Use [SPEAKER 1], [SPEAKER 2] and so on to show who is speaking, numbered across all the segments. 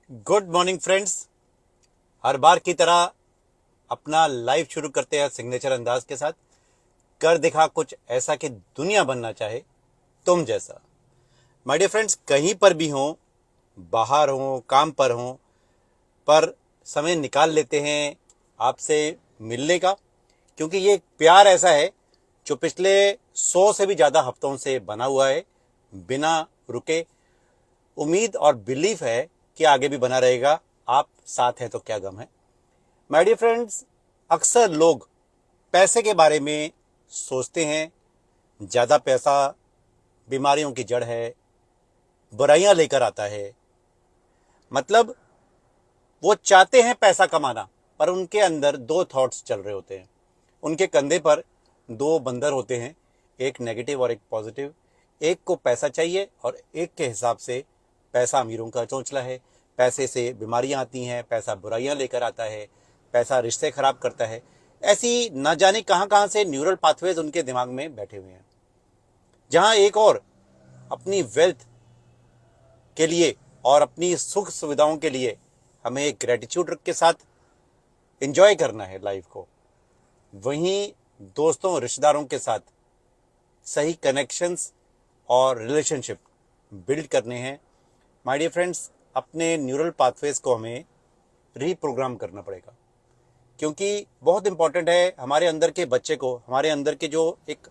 [SPEAKER 1] Good morning friends. हर बार की तरह अपना लाइव शुरू करते हैं सिग्नेचर अंदाज के साथ। कर दिखा कुछ ऐसा कि दुनिया बनना चाहे तुम जैसा। माय डियर फ्रेंड्स, कहीं पर भी हो, बाहर हो, काम पर हो, पर समय निकाल लेते हैं आपसे मिलने का, क्योंकि ये एक प्यार ऐसा है जो पिछले 100 से भी ज़्यादा हफ्तों से बना हुआ है, बिना रुके। उम्मीद और बिलीफ है कि आगे भी बना रहेगा। आप साथ हैं तो क्या गम है। माय डियर फ्रेंड्स, अक्सर लोग पैसे के बारे में सोचते हैं, ज़्यादा पैसा बीमारियों की जड़ है, बुराइयां लेकर आता है। मतलब वो चाहते हैं पैसा कमाना, पर उनके अंदर दो थॉट्स चल रहे होते हैं। उनके कंधे पर दो बंदर होते हैं, एक नेगेटिव और एक पॉजिटिव। एक को पैसा चाहिए और एक के हिसाब से पैसा अमीरों का चौंचला है। पैसे से बीमारियां आती हैं, पैसा बुराइयां लेकर आता है, पैसा रिश्ते खराब करता है। ऐसी ना जाने कहां कहां से न्यूरल पाथवेज उनके दिमाग में बैठे हुए हैं, जहां एक और अपनी वेल्थ के लिए और अपनी सुख सुविधाओं के लिए हमें एक ग्रेटिट्यूड के साथ एंजॉय करना है लाइफ को, वहीं दोस्तों रिश्तेदारों के साथ सही कनेक्शंस और रिलेशनशिप बिल्ड करने हैं। माय डियर फ्रेंड्स, अपने न्यूरल पाथवेज को हमें रीप्रोग्राम करना पड़ेगा, क्योंकि बहुत इंपॉर्टेंट है हमारे अंदर के बच्चे को, हमारे अंदर के जो एक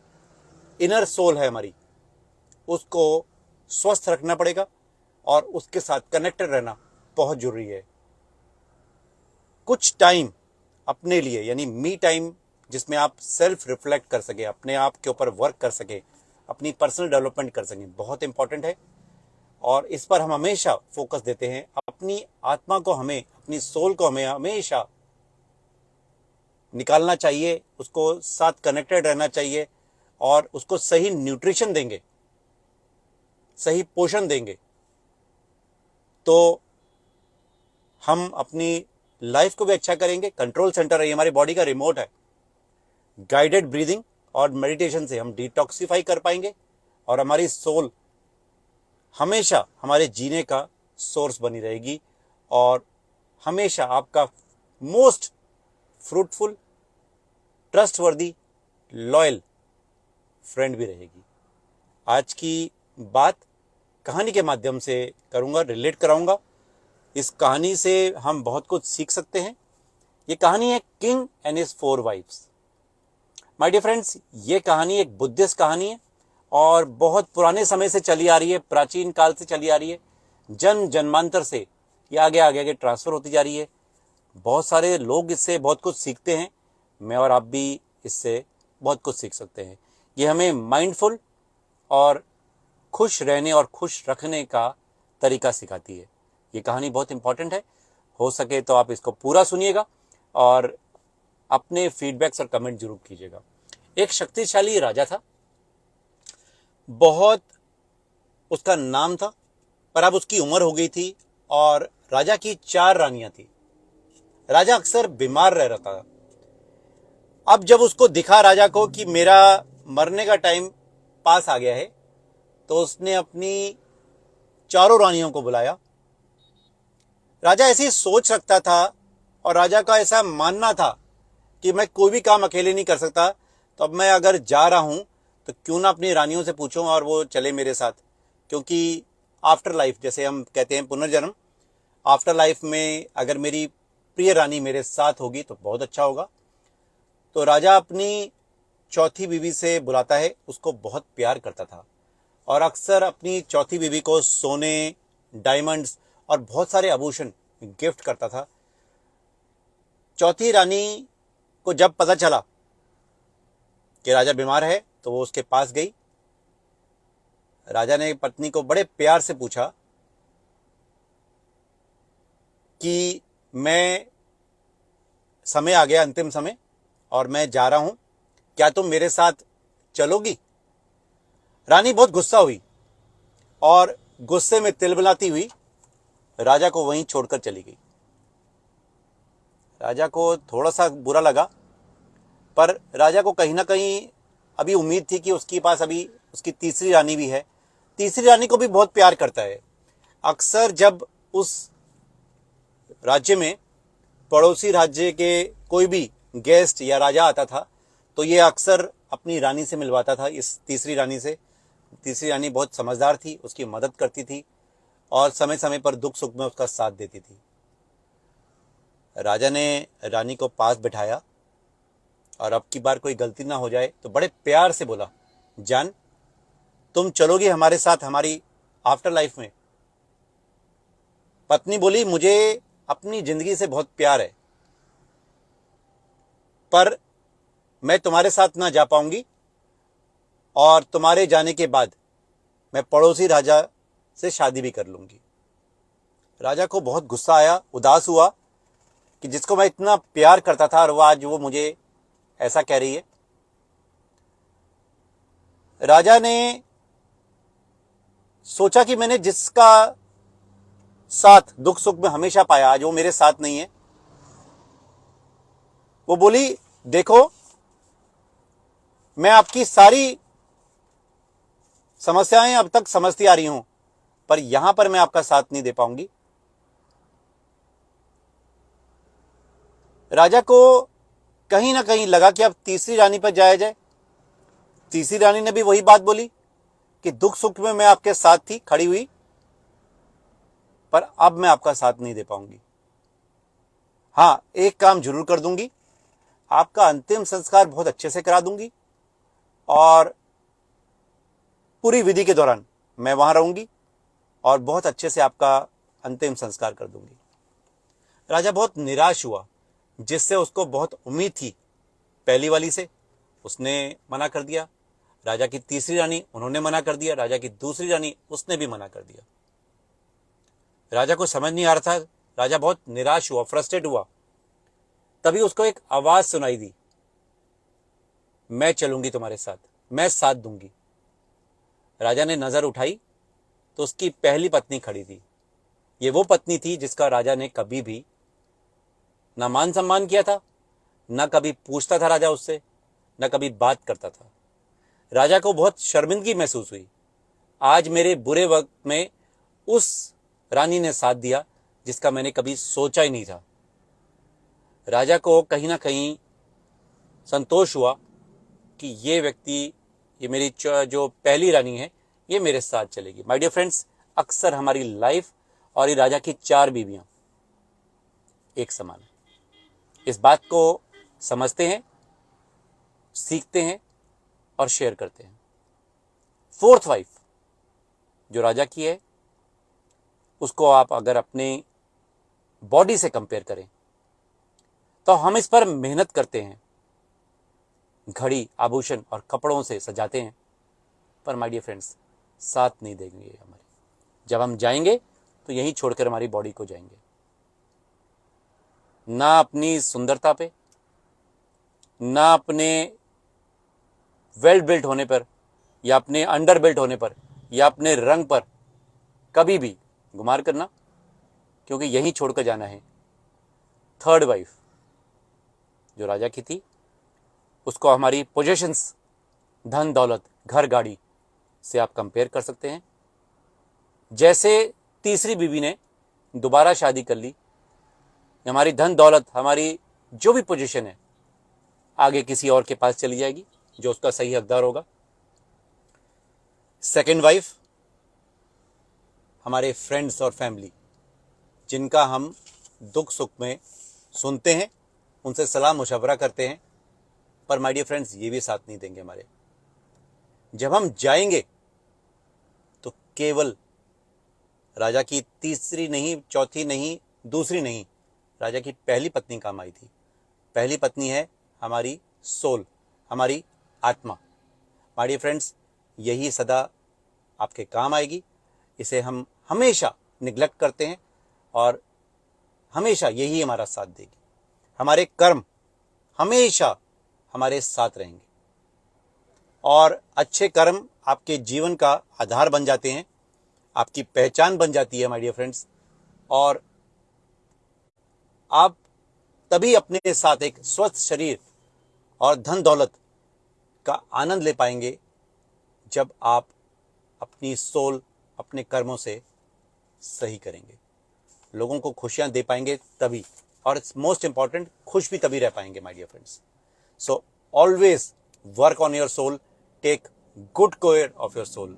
[SPEAKER 1] इनर सोल है हमारी, उसको स्वस्थ रखना पड़ेगा और उसके साथ कनेक्टेड रहना बहुत जरूरी है। कुछ टाइम अपने लिए, यानी मी टाइम, जिसमें आप सेल्फ रिफ्लेक्ट कर सके, अपने आप के ऊपर वर्क कर सके, अपनी पर्सनल डेवलपमेंट कर सकें, बहुत इंपॉर्टेंट है। और इस पर हम हमेशा फोकस देते हैं। अपनी आत्मा को हमें, अपनी सोल को हमें हमेशा निकालना चाहिए, उसको साथ कनेक्टेड रहना चाहिए और उसको सही न्यूट्रिशन देंगे, सही पोषण देंगे, तो हम अपनी लाइफ को भी अच्छा करेंगे। कंट्रोल सेंटर है, ये हमारी बॉडी का रिमोट है। गाइडेड ब्रीदिंग और मेडिटेशन से हम डिटॉक्सिफाई कर पाएंगे और हमारी सोल हमेशा हमारे जीने का सोर्स बनी रहेगी और हमेशा आपका most fruitful, trustworthy, loyal friend भी रहेगी। आज की बात कहानी के माध्यम से करूंगा, रिलेट कराऊंगा। इस कहानी से हम बहुत कुछ सीख सकते हैं। ये कहानी है king and his 4 wives. My dear friends, ये कहानी एक बुद्धिस्ट कहानी है और बहुत पुराने समय से चली आ रही है, प्राचीन काल से चली आ रही है। जन्म जन्मांतर से ये आगे आगे आगे ट्रांसफर होती जा रही है। बहुत सारे लोग इससे बहुत कुछ सीखते हैं। मैं और आप भी इससे बहुत कुछ सीख सकते हैं। ये हमें माइंडफुल और खुश रहने और खुश रखने का तरीका सिखाती है। ये कहानी बहुत इंपॉर्टेंट है। हो सके तो आप इसको पूरा सुनिएगा और अपने फीडबैक्स और कमेंट जरूर कीजिएगा। एक शक्तिशाली राजा था, बहुत उसका नाम था, पर अब उसकी उम्र हो गई थी और राजा की 4 रानियां थी। राजा अक्सर बीमार रह रहा था। अब जब उसको दिखा राजा को कि मेरा मरने का टाइम पास आ गया है, तो उसने अपनी 4 रानियों को बुलाया। राजा ऐसी सोच रखता था और राजा का ऐसा मानना था कि मैं कोई भी काम अकेले नहीं कर सकता, तो अब मैं अगर जा रहा हूं तो क्यों ना अपनी रानियों से पूछूं और वो चले मेरे साथ। क्योंकि आफ्टर लाइफ, जैसे हम कहते हैं पुनर्जन्म, आफ्टर लाइफ में अगर मेरी प्रिय रानी मेरे साथ होगी तो बहुत अच्छा होगा। तो राजा अपनी चौथी बीवी से बुलाता है। उसको बहुत प्यार करता था और अक्सर अपनी चौथी बीवी को सोने, डायमंड्स और बहुत सारे आभूषण गिफ्ट करता था। चौथी रानी को जब पता चला कि राजा बीमार है तो वो उसके पास गई। राजा ने पत्नी को बड़े प्यार से पूछा कि मैं, समय आ गया, अंतिम समय, और मैं जा रहा हूं, क्या तुम मेरे साथ चलोगी? रानी बहुत गुस्सा हुई और गुस्से में तिलमिलाती हुई राजा को वहीं छोड़कर चली गई। राजा को थोड़ा सा बुरा लगा, पर राजा को कहीं ना कहीं अभी उम्मीद थी कि उसके पास अभी उसकी तीसरी रानी भी है। तीसरी रानी को भी बहुत प्यार करता है। अक्सर जब उस राज्य में पड़ोसी राज्य के कोई भी गेस्ट या राजा आता था तो ये अक्सर अपनी रानी से मिलवाता था, इस तीसरी रानी से। तीसरी रानी बहुत समझदार थी, उसकी मदद करती थी और समय समय पर दुख सुख में उसका साथ देती थी। राजा ने रानी को पास बिठाया और अब की बार कोई गलती ना हो जाए तो बड़े प्यार से बोला, जान तुम चलोगी हमारे साथ हमारी आफ्टर लाइफ में? पत्नी बोली, मुझे अपनी जिंदगी से बहुत प्यार है, पर मैं तुम्हारे साथ ना जा पाऊंगी और तुम्हारे जाने के बाद मैं पड़ोसी राजा से शादी भी कर लूंगी। राजा को बहुत गुस्सा आया, उदास हुआ कि जिसको मैं इतना प्यार करता था और वो आज वो मुझे ऐसा कह रही है। राजा ने सोचा कि मैंने जिसका साथ दुख सुख में हमेशा पाया, आज वो मेरे साथ नहीं है। वो बोली, देखो मैं आपकी सारी समस्याएं अब तक समझती आ रही हूं, पर यहां पर मैं आपका साथ नहीं दे पाऊंगी। राजा को कहीं ना कहीं लगा कि अब तीसरी रानी पर जाया जाए। तीसरी रानी ने भी वही बात बोली कि दुख सुख में मैं आपके साथ थी, खड़ी हुई, पर अब मैं आपका साथ नहीं दे पाऊंगी। हां, एक काम जरूर कर दूंगी, आपका अंतिम संस्कार बहुत अच्छे से करा दूंगी और पूरी विधि के दौरान मैं वहां रहूंगी और बहुत अच्छे से आपका अंतिम संस्कार कर दूंगी। राजा बहुत निराश हुआ, जिससे उसको बहुत उम्मीद थी पहली वाली से, उसने मना कर दिया। राजा की तीसरी रानी, उन्होंने मना कर दिया। राजा की दूसरी रानी, उसने भी मना कर दिया। राजा को समझ नहीं आ रहा था, राजा बहुत निराश हुआ, फ्रस्ट्रेट हुआ। तभी उसको एक आवाज सुनाई दी, मैं चलूंगी तुम्हारे साथ, मैं साथ दूंगी। राजा ने नजर उठाई तो उसकी पहली पत्नी खड़ी थी। ये वो पत्नी थी जिसका राजा ने कभी भी ना मान सम्मान किया था, ना कभी पूछता था राजा उससे, ना कभी बात करता था। राजा को बहुत शर्मिंदगी महसूस हुई, आज मेरे बुरे वक्त में उस रानी ने साथ दिया जिसका मैंने कभी सोचा ही नहीं था। राजा को कहीं ना कहीं संतोष हुआ कि ये व्यक्ति, ये मेरी जो पहली रानी है, ये मेरे साथ चलेगी। माय डियर फ्रेंड्स, अक्सर हमारी लाइफ और ये राजा की 4 बीवियां एक समान है। इस बात को समझते हैं, सीखते हैं और शेयर करते हैं। 4th वाइफ जो राजा की है, उसको आप अगर अपने बॉडी से कंपेयर करें तो हम इस पर मेहनत करते हैं, घड़ी, आभूषण और कपड़ों से सजाते हैं, पर माय डियर फ्रेंड्स साथ नहीं देंगे हमारे। जब हम जाएंगे तो यहीं छोड़कर हमारी बॉडी को जाएंगे। ना अपनी सुंदरता पे, ना अपने वेल बिल्ट होने पर या अपने अंडर बिल्ट होने पर या अपने रंग पर कभी भी गुमार करना, क्योंकि यहीं छोड़कर जाना है। 3rd वाइफ जो राजा की थी, उसको हमारी पोजेशंस, धन दौलत, घर गाड़ी से आप कंपेयर कर सकते हैं। जैसे तीसरी बीवी ने दोबारा शादी कर ली, हमारी धन दौलत, हमारी जो भी पोजीशन है, आगे किसी और के पास चली जाएगी जो उसका सही हकदार होगा। 2nd वाइफ हमारे फ्रेंड्स और फैमिली, जिनका हम दुख सुख में सुनते हैं, उनसे सलाह मुशवरा करते हैं, पर माय डियर फ्रेंड्स ये भी साथ नहीं देंगे हमारे। जब हम जाएंगे तो केवल राजा की तीसरी नहीं, चौथी नहीं, दूसरी नहीं, राजा की पहली पत्नी काम आई थी। पहली पत्नी है हमारी सोल, हमारी आत्मा। माय डियर फ्रेंड्स, यही सदा आपके काम आएगी। इसे हम हमेशा निग्लेक्ट करते हैं और हमेशा यही हमारा साथ देगी। हमारे कर्म हमेशा हमारे साथ रहेंगे और अच्छे कर्म आपके जीवन का आधार बन जाते हैं, आपकी पहचान बन जाती है माय डियर फ्रेंड्स। और आप तभी अपने साथ एक स्वस्थ शरीर और धन दौलत का आनंद ले पाएंगे जब आप अपनी सोल, अपने कर्मों से सही करेंगे। लोगों को खुशियां दे पाएंगे तभी, और मोस्ट इंपॉर्टेंट खुश भी तभी रह पाएंगे my dear friends. So always work on your soul, take good care of your soul.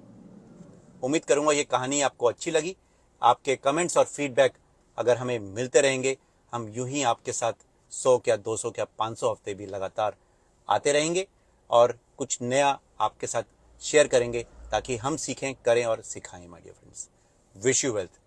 [SPEAKER 1] उम्मीद करूंगा ये कहानी आपको अच्छी लगी। आपके कमेंट्स और फीडबैक अगर हमें मिलते रहेंगे, हम यूं ही आपके साथ 100 क्या 200 क्या 500 हफ्ते भी लगातार आते रहेंगे और कुछ नया आपके साथ शेयर करेंगे ताकि हम सीखें, करें और सिखाएं my dear friends. Wish you wealth.